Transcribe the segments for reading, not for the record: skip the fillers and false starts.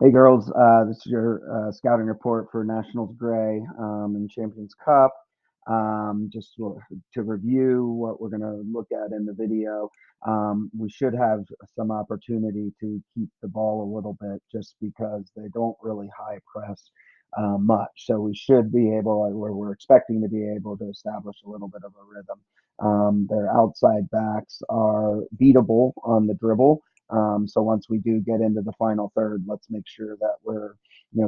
Hey girls, this is your scouting report for Nationals Gray and Champions Cup. Just to review what we're going to look at in the video, we should have some opportunity to keep the ball a little bit just because they don't really high press much. So we should be able, we're expecting to be able to establish a little bit of a rhythm. Their outside backs are beatable on the dribble. So once we do get into the final third, let's make sure that we're,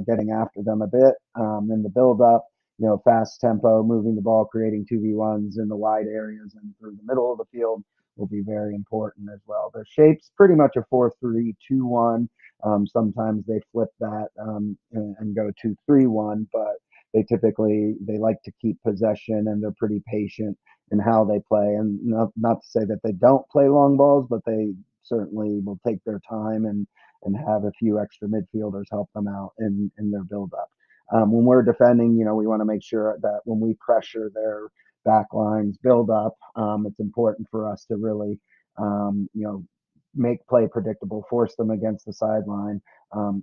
getting after them a bit in the build up. Fast tempo, moving the ball, creating 2v1s in the wide areas and through the middle of the field will be very important as well. Their shape's pretty much a 4-3-2-1. Sometimes they flip that and go 2-3-1, but they like to keep possession and they're pretty patient in how they play. And not to say that they don't play long balls, but they certainly will take their time and have a few extra midfielders help them out in their build-up. When we're defending, we want to make sure that when we pressure their back lines build up, it's important for us to really, make play predictable, force them against the sideline,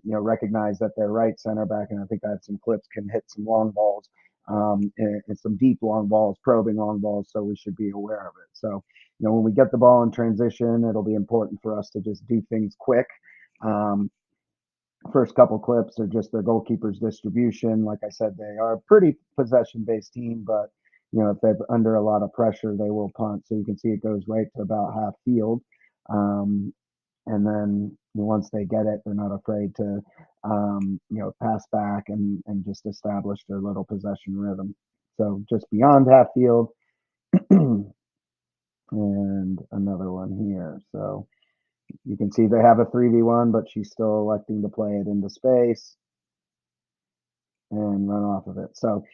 recognize that their right center back, and I think I have some clips, can hit some long balls and some deep long balls, probing long balls, so we should be aware of it. So, when we get the ball in transition, it'll be important for us to just do things quick. Um, First couple clips are just their goalkeeper's distribution. Like I said, they are a pretty possession-based team, but if they're under a lot of pressure, they will punt. So you can see it goes right to about half field. And then once they get it, they're not afraid to, pass back and just establish their little possession rhythm. So just beyond half field, and another one here. So you can see they have a 3v1, but she's still electing to play it into space and run off of it. So,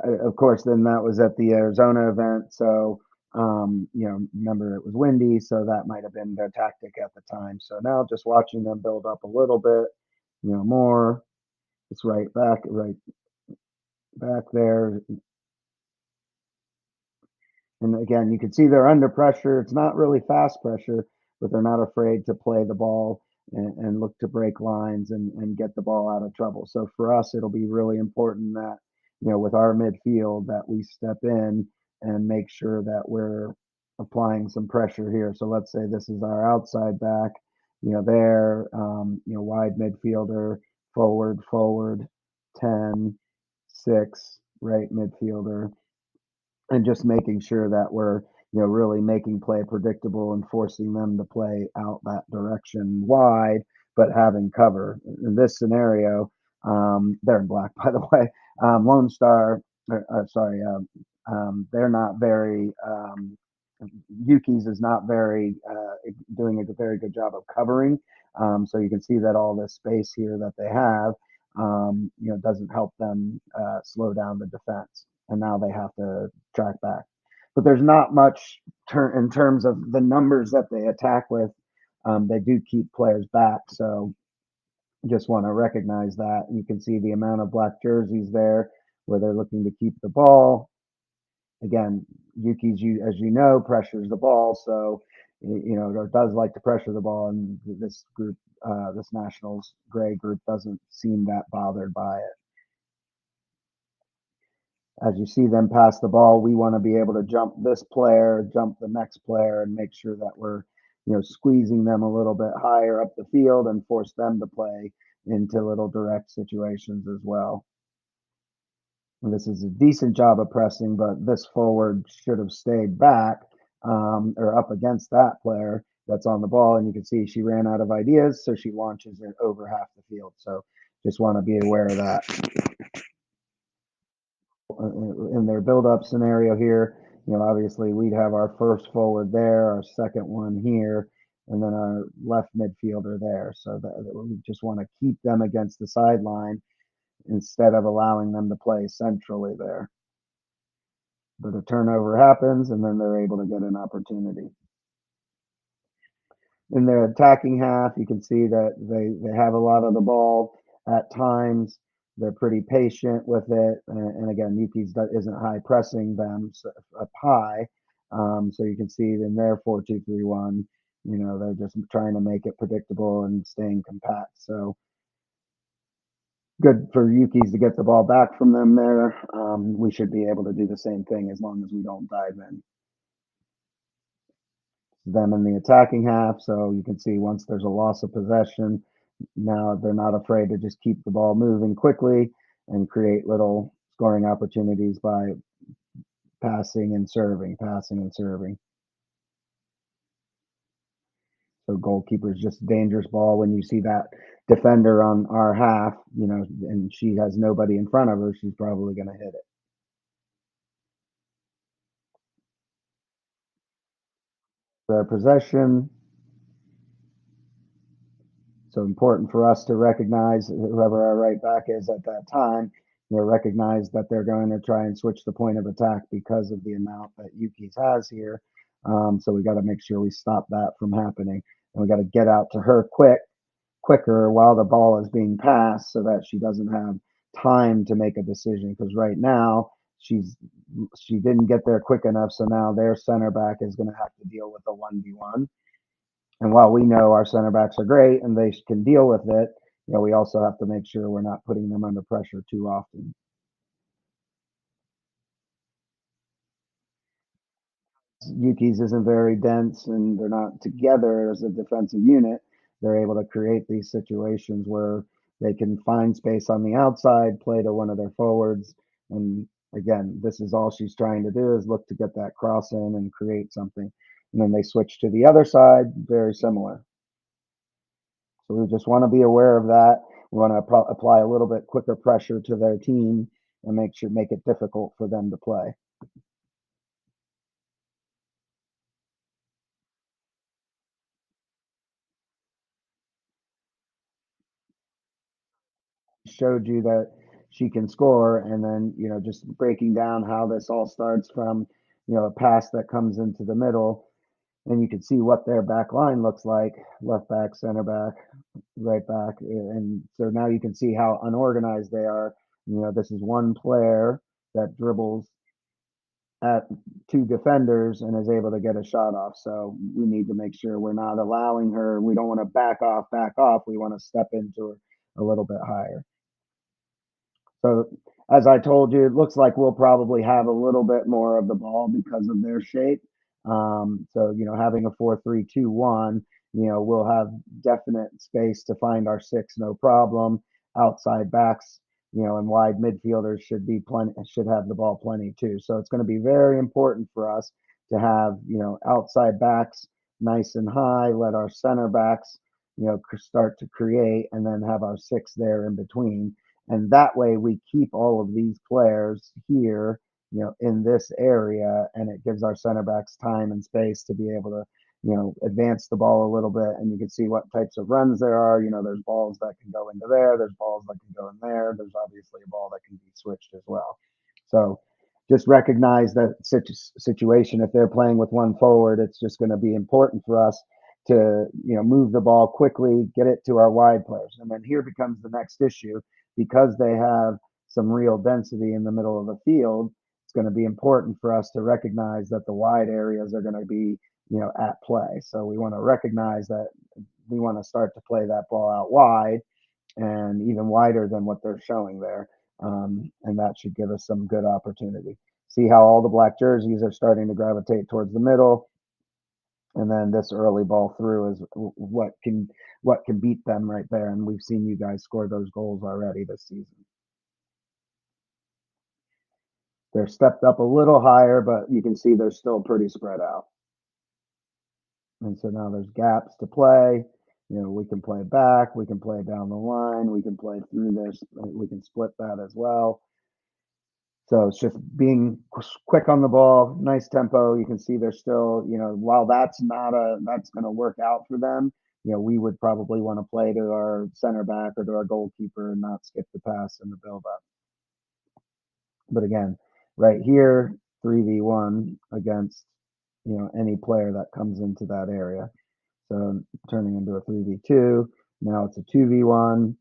of course, then that was at the Arizona event. So, remember it was windy, so that might have been their tactic at the time. So now just watching them build up a little bit, more. It's right back there. And again, you can see they're under pressure. It's not really fast pressure, but they're not afraid to play the ball and look to break lines and get the ball out of trouble. So for us, it'll be really important that, with our midfield, that we step in and make sure that we're applying some pressure here. So let's say this is our outside back, there, wide midfielder, forward, 10, 6, right midfielder, and just making sure that we're really making play predictable and forcing them to play out that direction wide, but having cover. In this scenario, they're in black, by the way. Lone Star, sorry, they're not very. Yuki's is not very doing a very good job of covering. So you can see that all this space here that they have, doesn't help them slow down the defense. And now they have to track back. But there's not much in terms of the numbers that they attack with. They do keep players back, so just want to recognize that. You can see the amount of black jerseys there where they're looking to keep the ball. Again, Yuki's, as you know, pressures the ball, so or does like to pressure the ball, and this group, this Nationals Gray group, doesn't seem that bothered by it. As you see them pass the ball, we want to be able to jump this player, jump the next player, and make sure that we're, squeezing them a little bit higher up the field and force them to play into little direct situations as well. And this is a decent job of pressing, but this forward should have stayed back or up against that player that's on the ball. And you can see she ran out of ideas, so she launches it over half the field. So just want to be aware of that. In their build-up scenario here, obviously we'd have our first forward there, our second one here, and then our left midfielder there. So that we just want to keep them against the sideline instead of allowing them to play centrally there. But a turnover happens, and then they're able to get an opportunity. In their attacking half, you can see that they have a lot of the ball at times. They're pretty patient with it, and again, Yuki's isn't high pressing them up high, so you can see in their 4-2-3-1, they're just trying to make it predictable and staying compact. So good for Yuki's to get the ball back from them there. We should be able to do the same thing as long as we don't dive in. Them in the attacking half, so you can see once there's a loss of possession, now they're not afraid to just keep the ball moving quickly and create little scoring opportunities by passing and serving. So goalkeeper's just dangerous ball when you see that defender on our half, and she has nobody in front of her, she's probably going to hit it. Their possession, so important for us to recognize whoever our right back is at that time, recognize that they're going to try and switch the point of attack because of the amount that Yuki's has here. So we got to make sure we stop that from happening, and we got to get out to her quicker while the ball is being passed, so that she doesn't have time to make a decision. Because right now she didn't get there quick enough, so now their center back is going to have to deal with a 1v1. And while we know our center backs are great and they can deal with it, we also have to make sure we're not putting them under pressure too often. Yuki's isn't very dense and they're not together as a defensive unit. They're able to create these situations where they can find space on the outside, play to one of their forwards. And again, this is all she's trying to do is look to get that cross in and create something. And then they switch to the other side, very similar. So we just want to be aware of that. We want to apply a little bit quicker pressure to their team and make it difficult for them to play. Showed you that she can score, and then just breaking down how this all starts from a pass that comes into the middle, and you can see what their back line looks like: left back, center back, right back, and so now you can see how unorganized they are. This is one player that dribbles at two defenders and is able to get a shot off. So we need to make sure we're not allowing her. We don't want to back off. We want to step into her a little bit higher. So as I told you, it looks like we'll probably have a little bit more of the ball because of their shape. So having a 4-3-2-1, we'll have definite space to find our six, no problem. Outside backs, and wide midfielders should have the ball plenty too. So it's going to be very important for us to have outside backs nice and high. Let our center backs start to create, and then have our six there in between, and that way we keep all of these players here, in this area, and it gives our center backs time and space to be able to, advance the ball a little bit, and you can see what types of runs there are. There's balls that can go into there, there's balls that can go in there, there's obviously a ball that can be switched as well. So just recognize that situation. If they're playing with one forward, it's just going to be important for us to move the ball quickly, get it to our wide players, and then here becomes the next issue. Because they have some real density in the middle of the field, it's going to be important for us to recognize that the wide areas are going to be at play. So we want to recognize that we want to start to play that ball out wide, and even wider than what they're showing there. And that should give us some good opportunity. See how all the black jerseys are starting to gravitate towards the middle, and then this early ball through is what can beat them right there. And we've seen you guys score those goals already this season. They're stepped up a little higher, but you can see they're still pretty spread out. And so now there's gaps to play. We can play back, we can play down the line, we can play through this, we can split that as well. So it's just being quick on the ball, nice tempo. You can see they're still, while that's going to work out for them, we would probably want to play to our center back or to our goalkeeper and not skip the pass and the build up. But again, right here, 3v1 against, any player that comes into that area. So turning into a 3v2, now it's a 2v1.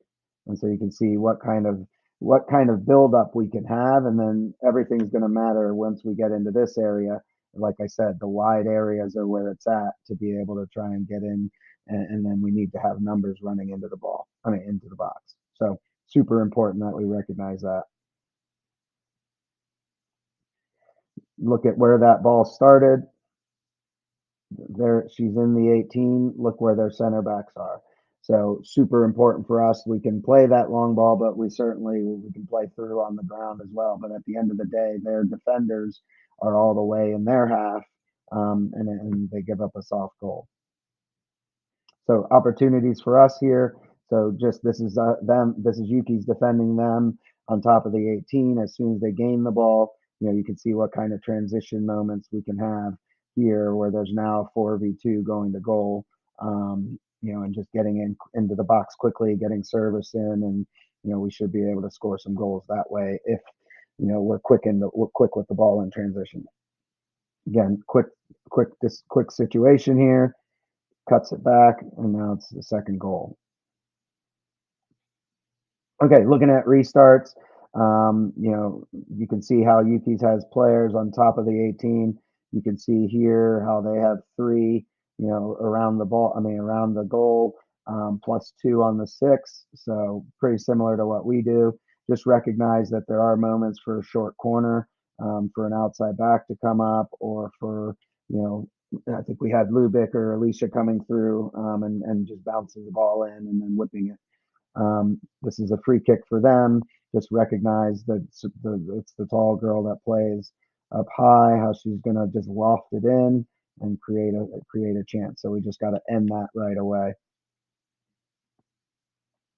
And so you can see what kind of buildup we can have, and then everything's going to matter once we get into this area. Like I said, the wide areas are where it's at to be able to try and get in, and then we need to have numbers running into the ball. I mean, into the box. So super important that we recognize that. Look at where that ball started. There, she's in the 18. Look where their center backs are. So super important for us. We can play that long ball, but we can play through on the ground as well. But at the end of the day, their defenders are all the way in their half, and they give up a soft goal. So opportunities for us here. So just this is them. This is Yuki's defending them on top of the 18. As soon as they gain the ball, you can see what kind of transition moments we can have here, where there's now 4v2 going to goal. And just getting into the box quickly, getting service in, and we should be able to score some goals that way if we're quick with the ball in transition. Again, quick situation here, cuts it back, and now it's the second goal. Okay, looking at restarts, you can see how Yuki's has players on top of the 18. You can see here how they have three, around the ball, around the goal, plus two on the six. So pretty similar to what we do. Just recognize that there are moments for a short corner, for an outside back to come up, or for, I think we had Lubick or Alicia coming through, and just bouncing the ball in and then whipping it. This is a free kick for them. Just recognize that it's the tall girl that plays up high, how she's going to just loft it in and create a chance. So we just got to end that right away.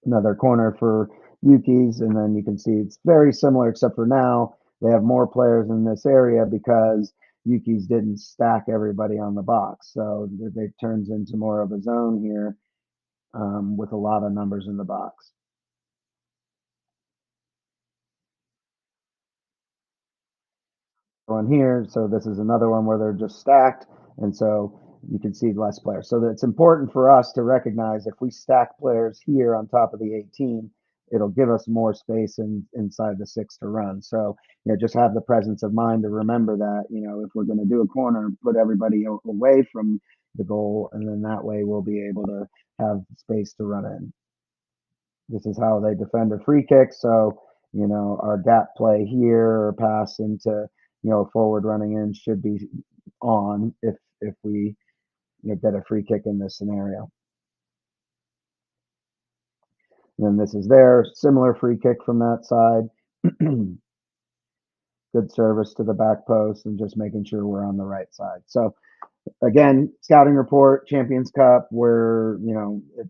Another corner for Yuki's, and then you can see it's very similar, except for now they have more players in this area because Yuki's didn't stack everybody on the box. So it turns into more of a zone here, with a lot of numbers in the box. One here. So this is another one where they're just stacked. And so you can see less players. So it's important for us to recognize if we stack players here on top of the 18, it'll give us more space inside the six to run. So, just have the presence of mind to remember that, if we're going to do a corner, put everybody away from the goal. And then that way we'll be able to have space to run in. This is how they defend a free kick. So, our gap play here or pass into, forward running in should be on if we get a free kick in this scenario. And then this is their similar free kick from that side. Good service to the back post and just making sure we're on the right side. So again, Scouting Report, Champions Cup, where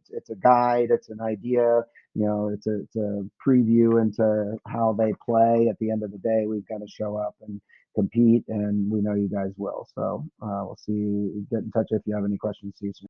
it's a guide, it's an idea, it's a preview into how they play. At the end of the day, we've got to show up and compete, and we know you guys will. So we'll see you. Get in touch if you have any questions. See you soon.